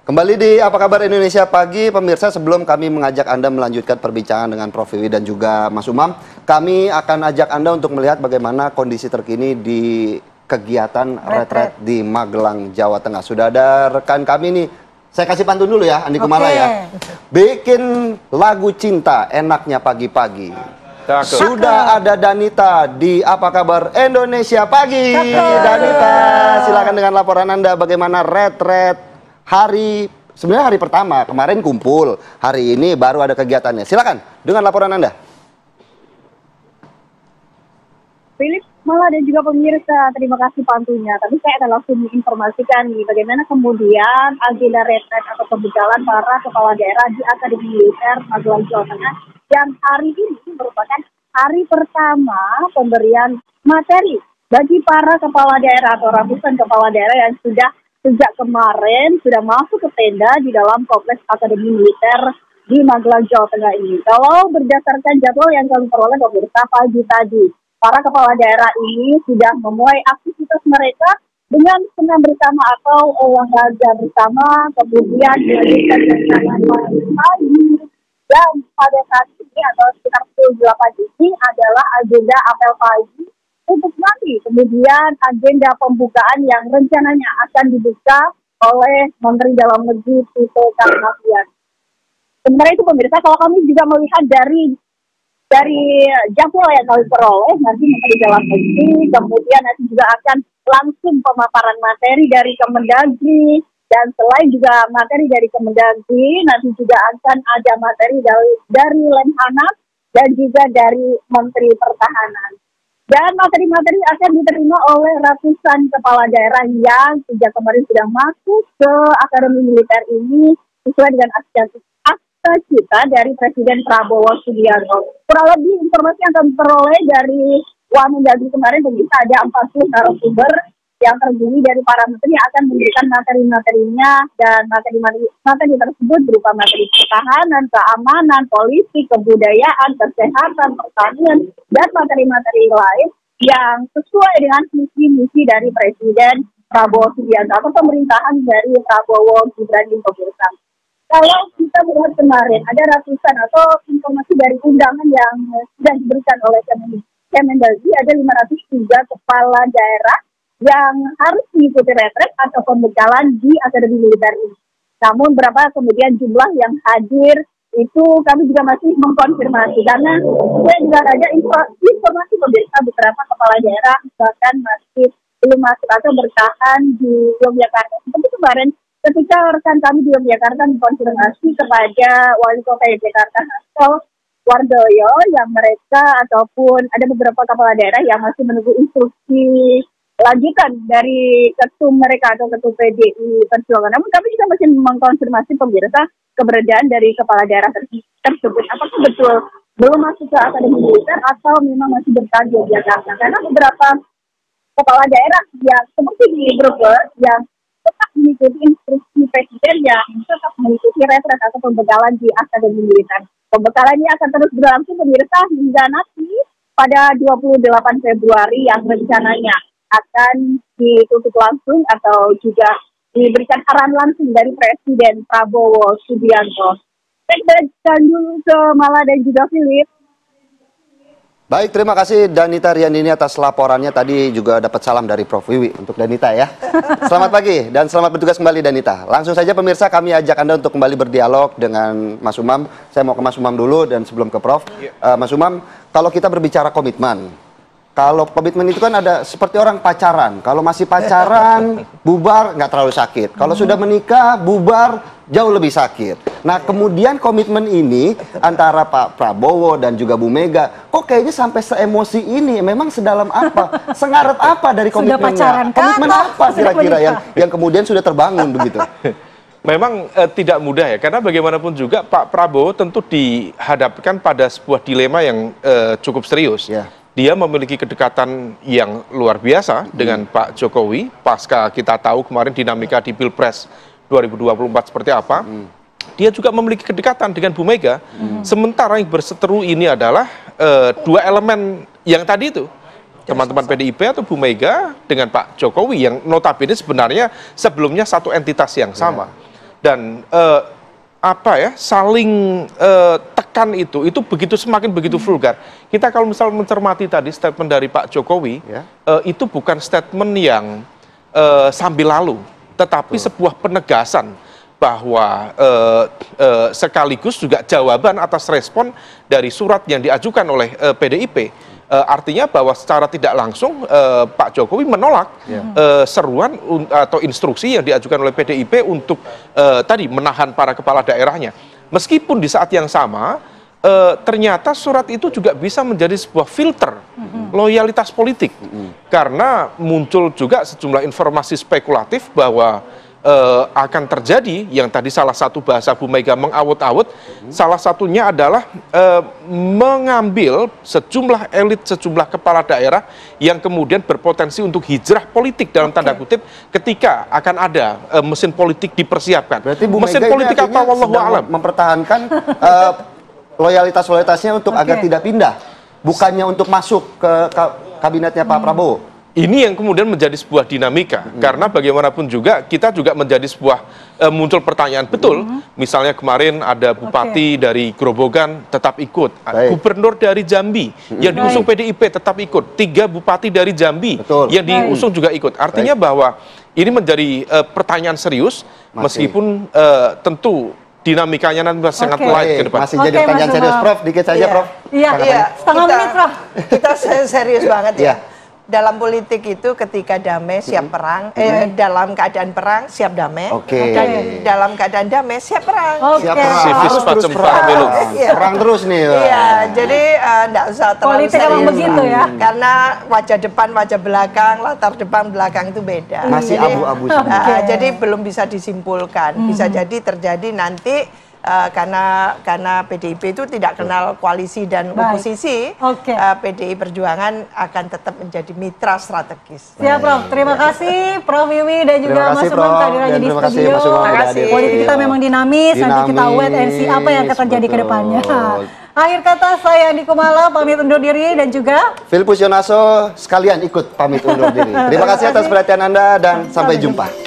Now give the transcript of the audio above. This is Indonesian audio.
Kembali di Apa Kabar Indonesia Pagi, pemirsa, sebelum kami mengajak Anda melanjutkan perbincangan dengan Prof. Wiwi dan juga Mas Umam, kami akan ajak Anda untuk melihat bagaimana kondisi terkini di kegiatan retret di Magelang, Jawa Tengah. Sudah ada rekan kami nih, saya kasih pantun dulu ya, Andi Kumala ya. Bikin lagu cinta enaknya pagi-pagi. Sudah ada Danita di Apa Kabar Indonesia Pagi. Danita, silakan dengan laporan Anda bagaimana retret sebenarnya hari pertama, kemarin kumpul, hari ini baru ada kegiatannya. Silakan dengan laporan Anda. Philip, Mala dan juga pemirsa, terima kasih pantunya. Tapi saya akan langsung menginformasikan nih bagaimana kemudian agenda retret atau pembegalan para kepala daerah di Akademi Militer Magelang, Jawa Tengah yang hari ini merupakan hari pertama pemberian materi bagi para kepala daerah atau ratusan kepala daerah yang sudah sejak kemarin sudah masuk ke tenda di dalam kompleks Akademi Militer di Magelang, Jawa Tengah ini. Kalau berdasarkan jadwal yang kami peroleh pemirsa pagi tadi, para kepala daerah ini sudah memulai aktivitas mereka dengan senam bersama atau olahraga bersama, kemudian dilanjutkan bersama pagi. Dan pada saat ini atau sekitar pukul 8 ini adalah agenda apel pagi untuk nanti kemudian agenda pembukaan yang rencananya akan dibuka oleh Menteri Dalam Negeri Tito Karnavian. Sementara itu pemirsa, kalau kami juga melihat dari jadwal yang kami peroleh, nanti Menteri Dalam Negeri kemudian nanti juga akan langsung pemaparan materi dari Kemendagri, dan selain juga materi dari Kemendagri, nanti juga akan ada materi dari Lemhanas dan juga dari Menteri Pertahanan. Dan materi-materi akan diterima oleh ratusan kepala daerah yang sejak kemarin sudah masuk ke Akademi Militer ini sesuai dengan akta cita dari Presiden Prabowo Subianto. Kurang lebih informasi yang kami peroleh dari Wamendagri kemarin, pemirsa, ada 40 narasumber yang terdiri dari para menteri yang akan memberikan materi-materinya, dan materi tersebut berupa materi pertahanan, keamanan, politik, kebudayaan, kesehatan, pertanian, dan materi-materi lain yang sesuai dengan visi-misi dari Presiden Prabowo Subianto atau pemerintahan dari Prabowo Gibran pemirsa. Kalau kita melihat kemarin ada ratusan atau informasi dari undangan yang sudah diberikan oleh Kemendagri, ada 503 kepala daerah yang harus mengikuti retret atau pembegalan di Akademi Militer ini. Namun berapa kemudian jumlah yang hadir itu kami juga masih mengkonfirmasi, karena saya juga ada informasi pemirsa beberapa kepala daerah bahkan masih belum masuk atau bertahan di Yogyakarta. Seperti kemarin ketika rekan kami di Yogyakarta mengkonfirmasi kepada Wali Kota Yogyakarta Hasto Wardoyo yang mereka ataupun ada beberapa kepala daerah yang masih menunggu instruksi lanjutan dari ketum mereka atau ketum PDI Perjuangan. Namun kami juga masih mengkonfirmasi pemirsa keberadaan dari kepala daerah tersebut. Apakah betul belum masuk ke Akademi Militer atau memang masih bertahan di Jakarta? Karena beberapa kepala daerah yang seperti di Brebes yang tetap mengikuti instruksi Presiden yang tetap mengikuti retret atau pembegalan di Akademi Militer. Pembekalan ini akan terus berlangsung pemirsa hingga nanti pada 28 Februari yang rencananya akan ditutup langsung atau juga diberikan arahan langsung dari Presiden Prabowo Subianto. Saya kembalikan dulu ke Mala dan juga Philip. Baik, terima kasih Danita Riandini atas laporannya. Tadi juga dapat salam dari Prof. Wiwi untuk Danita ya. Selamat pagi dan selamat bertugas kembali Danita. Langsung saja pemirsa, kami ajak Anda untuk kembali berdialog dengan Mas Umam. Saya mau ke Mas Umam dulu dan sebelum ke Prof. Mas Umam, kalau kita berbicara komitmen, kalau komitmen itu kan ada seperti orang pacaran. Kalau masih pacaran, bubar nggak terlalu sakit. Kalau sudah menikah, bubar jauh lebih sakit. Nah, kemudian komitmen ini antara Pak Prabowo dan juga Bu Mega, kok kayaknya sampai seemosi ini? Memang sedalam apa? Sengaret apa dari komitmennya? Komitmen apa kira-kira yang kemudian sudah terbangun begitu? Memang tidak mudah ya, karena bagaimanapun juga Pak Prabowo tentu dihadapkan pada sebuah dilema yang cukup serius. Dia memiliki kedekatan yang luar biasa dengan Pak Jokowi, pasca kita tahu kemarin dinamika di Pilpres 2024 seperti apa. Dia juga memiliki kedekatan dengan Bu Mega. Sementara yang berseteru ini adalah dua elemen yang tadi itu. Teman-teman PDIP atau Bu Mega dengan Pak Jokowi yang notabene sebenarnya sebelumnya satu entitas yang sama. dan saling tekan itu semakin begitu vulgar. Kita kalau misal mencermati tadi statement dari Pak Jokowi, itu bukan statement yang sambil lalu, tetapi sebuah penegasan bahwa sekaligus juga jawaban atas respon dari surat yang diajukan oleh PDIP. Artinya bahwa secara tidak langsung Pak Jokowi menolak seruan atau instruksi yang diajukan oleh PDIP untuk tadi menahan para kepala daerahnya. Meskipun di saat yang sama ternyata surat itu juga bisa menjadi sebuah filter loyalitas politik, karena muncul juga sejumlah informasi spekulatif bahwa akan terjadi yang tadi salah satu bahasa Bu Mega mengawut-awut, salah satunya adalah mengambil sejumlah elit, sejumlah kepala daerah yang kemudian berpotensi untuk hijrah politik dalam tanda kutip ketika akan ada mesin politik dipersiapkan. Berarti Bu mesin Mega politik ini apa wallahu alam mempertahankan loyalitasnya untuk agar tidak pindah, bukannya untuk masuk ke kabinetnya Pak Prabowo. Ini yang kemudian menjadi sebuah dinamika, karena bagaimanapun juga kita juga menjadi sebuah muncul pertanyaan betul. Misalnya kemarin ada bupati dari Grobogan tetap ikut, gubernur dari Jambi yang diusung PDIP tetap ikut, 3 bupati dari Jambi yang diusung juga ikut. Artinya bahwa ini menjadi pertanyaan serius, meskipun tentu dinamikanya nanti sangat light ke depan. Masih jadi pertanyaan serius, Prof. Dikit saja, Prof. Iya, setengah menit, Prof. Kita serius banget ya. Dalam politik itu ketika damai siap perang, dalam keadaan perang siap damai, dan dalam keadaan damai siap perang. Siap perang, harus terus perang. Perang terus nih. Iya, jadi enggak usah terlalu politik serius. emang begitu ya. Karena wajah depan, wajah belakang, latar depan, belakang itu beda. Masih abu-abu semua. Jadi belum bisa disimpulkan. Bisa jadi terjadi nanti karena PDIP itu tidak kenal koalisi dan oposisi, PDI Perjuangan akan tetap menjadi mitra strategis. Siap, Prof. Terima kasih Prof Wiwi dan juga Mas Sugeng kehadirannya di studio. Terima kasih. Politik kita memang dinamis, nanti kita wait and see apa yang akan terjadi ke depannya. Akhir kata saya Andi Kumala pamit undur diri dan juga Filipus Yonaso sekalian ikut pamit undur diri. Terima kasih atas perhatian Anda dan sampai jumpa.